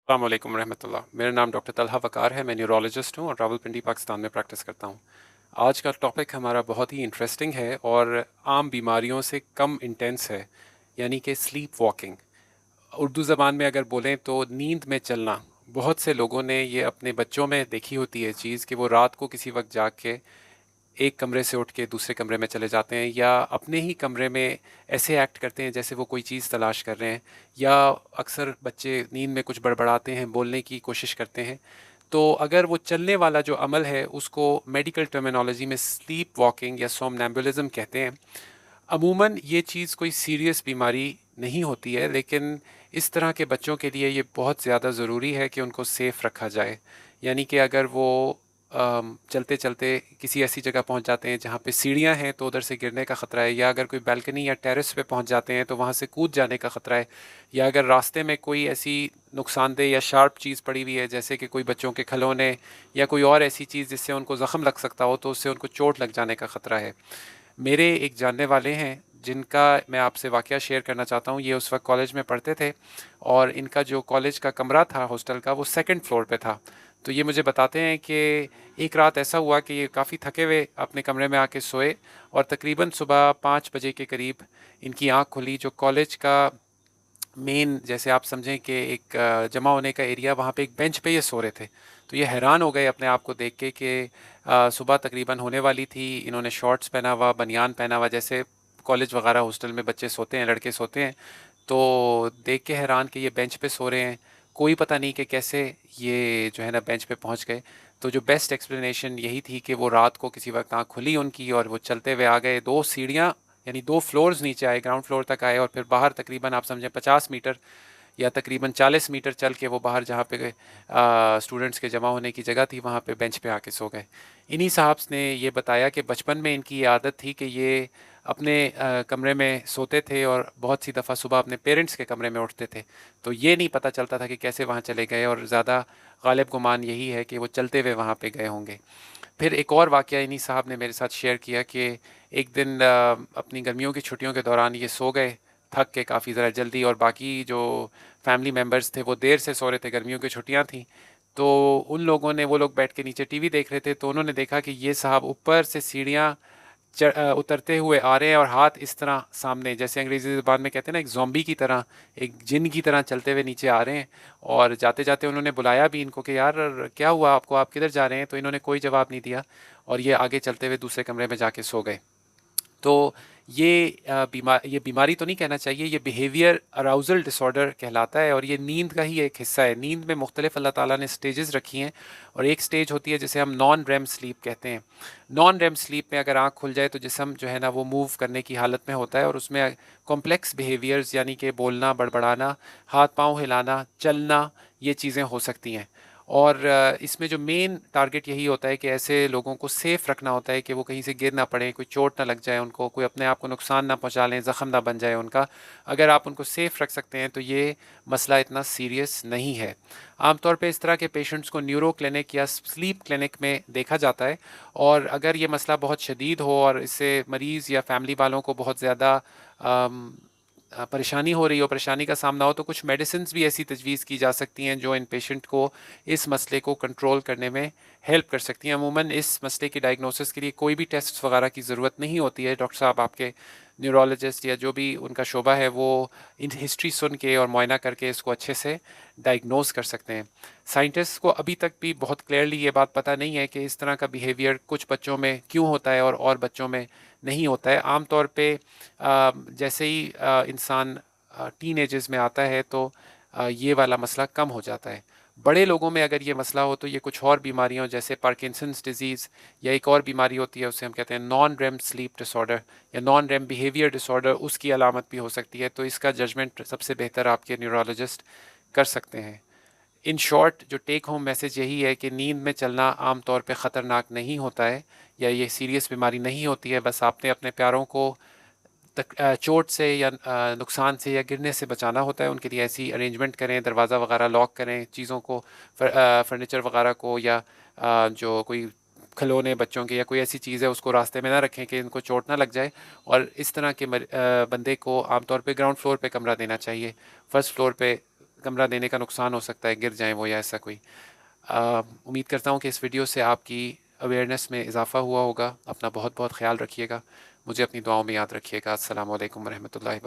السلام علیکم ورحمۃ اللہ۔ میرا نام ڈاکٹر طلحہ وقار ہے، میں نیورولوجسٹ ہوں اور راولپنڈی پاکستان میں پریکٹس کرتا ہوں۔ آج کا ٹاپک ہمارا بہت ہی انٹرسٹنگ ہے اور عام بیماریوں سے کم انٹینس ہے، یعنی کہ سلیپ واکنگ۔ اردو زبان میں اگر بولیں تو نیند میں چلنا۔ بہت سے لوگوں نے یہ اپنے بچوں میں دیکھی ہوتی ہے چیز کہ وہ رات کو کسی وقت جاگ کے ایک کمرے سے اٹھ کے دوسرے کمرے میں چلے جاتے ہیں، یا اپنے ہی کمرے میں ایسے ایکٹ کرتے ہیں جیسے وہ کوئی چیز تلاش کر رہے ہیں، یا اکثر بچے نیند میں کچھ بڑبڑاتے ہیں، بولنے کی کوشش کرتے ہیں۔ تو اگر وہ چلنے والا جو عمل ہے اس کو میڈیکل ٹرمینالوجی میں سلیپ واکنگ یا سومنیمبولزم کہتے ہیں۔ عموماً یہ چیز کوئی سیریس بیماری نہیں ہوتی ہے، لیکن اس طرح کے بچوں کے لیے یہ بہت زیادہ ضروری ہے کہ ان کو سیف رکھا جائے۔ یعنی کہ اگر وہ چلتے چلتے کسی ایسی جگہ پہنچ جاتے ہیں جہاں پہ سیڑھیاں ہیں تو ادھر سے گرنے کا خطرہ ہے، یا اگر کوئی بالکنی یا ٹیرس پہ پہنچ جاتے ہیں تو وہاں سے کود جانے کا خطرہ ہے، یا اگر راستے میں کوئی ایسی نقصان دہ یا شارپ چیز پڑی ہوئی ہے جیسے کہ کوئی بچوں کے کھلونے یا کوئی اور ایسی چیز جس سے ان کو زخم لگ سکتا ہو، تو اس سے ان کو چوٹ لگ جانے کا خطرہ ہے۔ میرے ایک جاننے والے ہیں جن کا میں آپ سے واقعہ شیئر کرنا چاہتا ہوں۔ یہ اس وقت کالج میں پڑھتے تھے اور ان کا جو کالج کا کمرہ تھا ہاسٹل کا، وہ سیکنڈ فلور پہ تھا۔ تو یہ مجھے بتاتے ہیں کہ ایک رات ایسا ہوا کہ یہ کافی تھکے ہوئے اپنے کمرے میں آ کے سوئے، اور تقریباً صبح 5 بجے کے قریب ان کی آنکھ کھلی۔ جو کالج کا مین، جیسے آپ سمجھیں کہ ایک جمع ہونے کا ایریا، وہاں پہ ایک بینچ پہ یہ سو رہے تھے۔ تو یہ حیران ہو گئے اپنے آپ کو دیکھ کے کہ صبح تقریباً ہونے والی تھی، انہوں نے شارٹس پہنا ہوا، بنیان پہنا ہوا، جیسے کالج وغیرہ ہاسٹل میں بچے سوتے ہیں، لڑکے سوتے ہیں۔ تو دیکھ کے حیران کہ یہ بینچ پہ سو رہے ہیں، کوئی پتہ نہیں کہ کیسے یہ جو ہے نا بینچ پہ پہنچ گئے۔ تو جو بیسٹ ایکسپلینیشن یہی تھی کہ وہ رات کو کسی وقت آنکھ کھلی ان کی اور وہ چلتے ہوئے آ گئے، 2 سیڑھیاں یعنی 2 فلورز نیچے آئے، گراؤنڈ فلور تک آئے، اور پھر باہر تقریباً آپ سمجھیں 50 میٹر یا تقریباً 40 میٹر چل کے وہ باہر جہاں پہ اسٹوڈنٹس کے جمع ہونے کی جگہ تھی وہاں پہ بینچ پہ آ کے سو گئے۔ انہی صاحب نے یہ بتایا کہ بچپن میں ان کی یہ عادت تھی کہ یہ اپنے کمرے میں سوتے تھے اور بہت سی دفعہ صبح اپنے پیرنٹس کے کمرے میں اٹھتے تھے، تو یہ نہیں پتہ چلتا تھا کہ کیسے وہاں چلے گئے، اور زیادہ غالب گمان یہی ہے کہ وہ چلتے ہوئے وہاں پہ گئے ہوں گے۔ پھر ایک اور واقعہ انہی صاحب نے میرے ساتھ شیئر کیا کہ ایک دن اپنی گرمیوں کی چھٹیوں کے دوران یہ سو گئے تھک کے کافی ذرا جلدی، اور باقی جو فیملی ممبرس تھے وہ دیر سے سو رہے تھے، گرمیوں کی چھٹیاں تھیں۔ تو ان لوگوں نے، وہ لوگ بیٹھ کے نیچے ٹی وی دیکھ رہے تھے، تو انہوں نے دیکھا کہ یہ صاحب اوپر سے سیڑھیاں اترتے ہوئے آ رہے ہیں، اور ہاتھ اس طرح سامنے، جیسے انگریزی زبان میں کہتے ہیں نا، ایک زومبی کی طرح، ایک جن کی طرح چلتے ہوئے نیچے آ رہے ہیں۔ اور جاتے جاتے انہوں نے بلایا بھی ان کو کہ یار کیا ہوا آپ کو، آپ کدھر جا رہے ہیں؟ تو انہوں نے کوئی جواب نہیں دیا، اور یہ آگے چلتے ہوئے دوسرے کمرے میں جا کے سو گئے۔ تو یہ بیماری تو نہیں کہنا چاہیے، یہ بیہیویئر اراؤزل ڈس آرڈر کہلاتا ہے، اور یہ نیند کا ہی ایک حصہ ہے۔ نیند میں مختلف اللہ تعالیٰ نے سٹیجز رکھی ہیں، اور ایک سٹیج ہوتی ہے جسے ہم نان ریم سلیپ کہتے ہیں۔ نان ریم سلیپ میں اگر آنکھ کھل جائے تو جسم جو ہے نا وہ موو کرنے کی حالت میں ہوتا ہے، اور اس میں کمپلیکس بیہیویئرز یعنی کہ بولنا، بڑبڑانا، ہاتھ پاؤں ہلانا، چلنا، یہ چیزیں ہو سکتی ہیں۔ اور اس میں جو مین ٹارگٹ یہی ہوتا ہے کہ ایسے لوگوں کو سیف رکھنا ہوتا ہے کہ وہ کہیں سے گر نہ پڑیں، کوئی چوٹ نہ لگ جائے ان کو، کوئی اپنے آپ کو نقصان نہ پہنچا لیں، زخم نہ بن جائے ان کا۔ اگر آپ ان کو سیف رکھ سکتے ہیں تو یہ مسئلہ اتنا سیریس نہیں ہے۔ عام طور پہ اس طرح کے پیشنٹس کو نیورو کلینک یا سلیپ کلینک میں دیکھا جاتا ہے، اور اگر یہ مسئلہ بہت شدید ہو اور اس سے مریض یا فیملی والوں کو بہت زیادہ پریشانی ہو رہی ہو، پریشانی کا سامنا ہو، تو کچھ میڈیسنز بھی ایسی تجویز کی جا سکتی ہیں جو ان پیشنٹ کو اس مسئلے کو کنٹرول کرنے میں ہیلپ کر سکتی ہیں۔ عموماً اس مسئلے کی ڈائگنوسس کے لیے کوئی بھی ٹیسٹ وغیرہ کی ضرورت نہیں ہوتی ہے، ڈاکٹر صاحب آپ کے نیورولوجسٹ یا جو بھی ان کا شعبہ ہے وہ ان ہسٹری سن کے اور معائنہ کر کے اس کو اچھے سے ڈائگنوز کر سکتے ہیں۔ سائنٹسٹ کو ابھی تک بھی بہت کلیئرلی یہ بات پتہ نہیں ہے کہ اس طرح کا بیہیویئر کچھ بچوں میں کیوں ہوتا ہے اور بچوں میں نہیں ہوتا ہے۔ عام طور پہ جیسے ہی انسان ٹین ایجز میں آتا ہے تو یہ والا مسئلہ کم ہو جاتا ہے۔ بڑے لوگوں میں اگر یہ مسئلہ ہو تو یہ کچھ اور بیماریوں جیسے پارکنسنس ڈیزیز یا ایک اور بیماری ہوتی ہے، اسے ہم کہتے ہیں نان ریم سلیپ ڈس آرڈر یا نان ریم بیہیویئر ڈس آرڈر، اس کی علامت بھی ہو سکتی ہے۔ تو اس کا ججمنٹ سب سے بہتر آپ کے نیورولوجسٹ کر سکتے ہیں۔ ان شارٹ جو ٹیک ہوم میسج یہی ہے کہ نیند میں چلنا عام طور پہ خطرناک نہیں ہوتا ہے، یا یہ سیریس بیماری نہیں ہوتی ہے، بس آپ نے اپنے پیاروں کو چوٹ سے یا نقصان سے یا گرنے سے بچانا ہوتا ہے۔ ان کے لیے ایسی ارینجمنٹ کریں، دروازہ وغیرہ لاک کریں، چیزوں کو، فرنیچر وغیرہ کو، یا جو کوئی کھلونے بچوں کے یا کوئی ایسی چیز ہے اس کو راستے میں نہ رکھیں کہ ان کو چوٹ نہ لگ جائے۔ اور اس طرح کے بندے کو عام طور پہ گراؤنڈ فلور پہ کمرہ دینا چاہیے، فرسٹ فلور پہ کمرہ دینے کا نقصان ہو سکتا ہے، گر جائیں وہ یا ایسا کوئی۔ امید کرتا ہوں کہ اس ویڈیو سے آپ کی اویئرنیس میں اضافہ ہوا ہوگا۔ اپنا بہت بہت خیال رکھیے گا، مجھے اپنی دعاؤں میں یاد رکھیے گا۔ السلام علیکم ورحمۃ اللہ وبرکاتہ۔